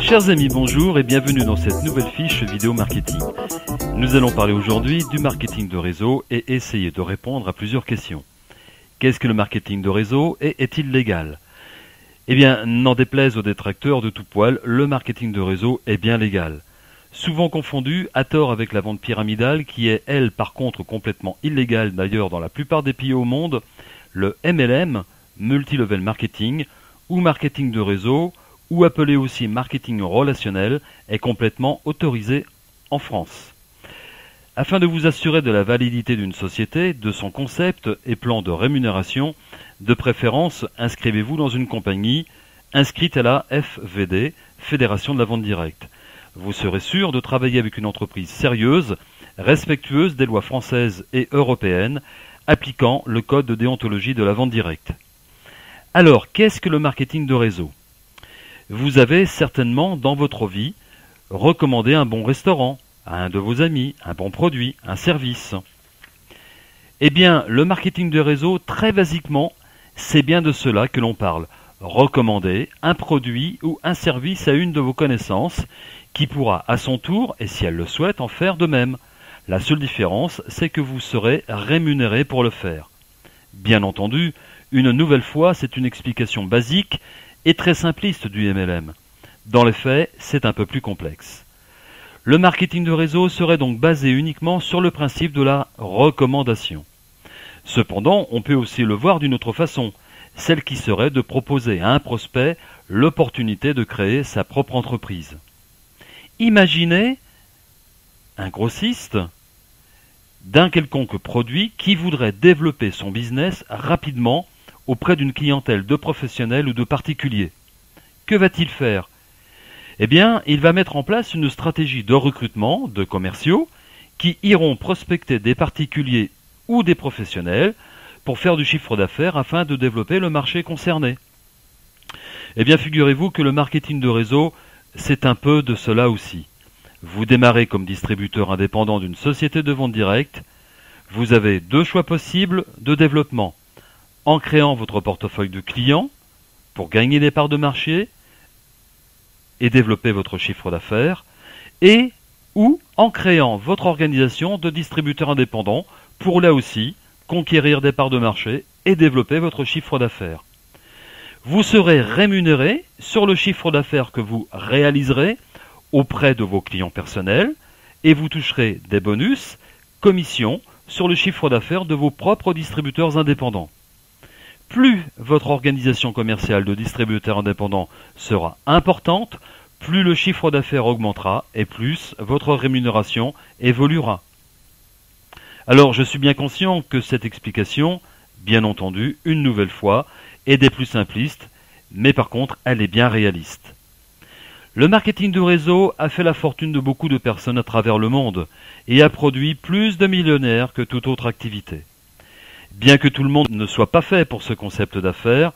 Chers amis, bonjour et bienvenue dans cette nouvelle fiche vidéo marketing. Nous allons parler aujourd'hui du marketing de réseau et essayer de répondre à plusieurs questions. Qu'est-ce que le marketing de réseau et est-il légal? Eh bien, n'en déplaise aux détracteurs de tout poil, le marketing de réseau est bien légal. Souvent confondu, à tort, avec la vente pyramidale, qui est, elle, par contre, complètement illégale d'ailleurs dans la plupart des pays au monde, le MLM, Multi-Level Marketing, ou marketing de réseau, ou appelé aussi marketing relationnel, est complètement autorisé en France. Afin de vous assurer de la validité d'une société, de son concept et plan de rémunération, de préférence, inscrivez-vous dans une compagnie inscrite à la FVD, Fédération de la Vente Directe. Vous serez sûr de travailler avec une entreprise sérieuse, respectueuse des lois françaises et européennes, appliquant le code de déontologie de la vente directe. Alors, qu'est-ce que le marketing de réseau ? Vous avez certainement dans votre vie recommandé un bon restaurant à un de vos amis, un bon produit, un service. Eh bien, le marketing de réseau, très basiquement, c'est bien de cela que l'on parle. Recommander un produit ou un service à une de vos connaissances qui pourra à son tour, et si elle le souhaite, en faire de même. La seule différence, c'est que vous serez rémunéré pour le faire. Bien entendu, une nouvelle fois, c'est une explication basique et très simpliste du MLM. Dans les faits, c'est un peu plus complexe. Le marketing de réseau serait donc basé uniquement sur le principe de la recommandation. Cependant, on peut aussi le voir d'une autre façon, celle qui serait de proposer à un prospect l'opportunité de créer sa propre entreprise. Imaginez un grossiste d'un quelconque produit qui voudrait développer son business rapidement auprès d'une clientèle de professionnels ou de particuliers. Que va-t-il faire? Eh bien, il va mettre en place une stratégie de recrutement de commerciaux qui iront prospecter des particuliers ou des professionnels pour faire du chiffre d'affaires afin de développer le marché concerné. Eh bien, figurez-vous que le marketing de réseau, c'est un peu de cela aussi. Vous démarrez comme distributeur indépendant d'une société de vente directe. Vous avez deux choix possibles de développement. En créant votre portefeuille de clients pour gagner des parts de marché et développer votre chiffre d'affaires, et ou en créant votre organisation de distributeur indépendant pour là aussi conquérir des parts de marché et développer votre chiffre d'affaires. Vous serez rémunéré sur le chiffre d'affaires que vous réaliserez auprès de vos clients personnels et vous toucherez des bonus, commissions sur le chiffre d'affaires de vos propres distributeurs indépendants. Plus votre organisation commerciale de distributeur indépendant sera importante, plus le chiffre d'affaires augmentera et plus votre rémunération évoluera. Alors je suis bien conscient que cette explication, bien entendu, une nouvelle fois, est des plus simplistes, mais par contre elle est bien réaliste. Le marketing de réseau a fait la fortune de beaucoup de personnes à travers le monde et a produit plus de millionnaires que toute autre activité. Bien que tout le monde ne soit pas fait pour ce concept d'affaires,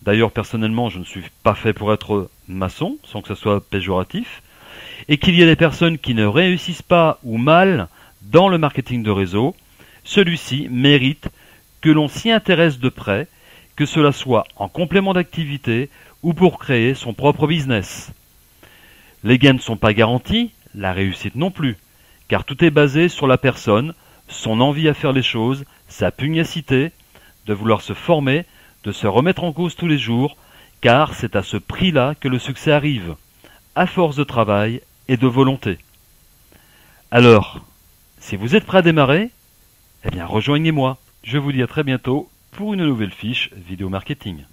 d'ailleurs personnellement je ne suis pas fait pour être maçon, sans que ce soit péjoratif, et qu'il y ait des personnes qui ne réussissent pas ou mal dans le marketing de réseau, celui-ci mérite que l'on s'y intéresse de près, que cela soit en complément d'activité ou pour créer son propre business. Les gains ne sont pas garantis, la réussite non plus, car tout est basé sur la personne, son envie à faire les choses, sa pugnacité, de vouloir se former, de se remettre en cause tous les jours, car c'est à ce prix-là que le succès arrive, à force de travail et de volonté. Alors, si vous êtes prêt à démarrer, eh bien rejoignez-moi. Je vous dis à très bientôt pour une nouvelle fiche vidéo marketing.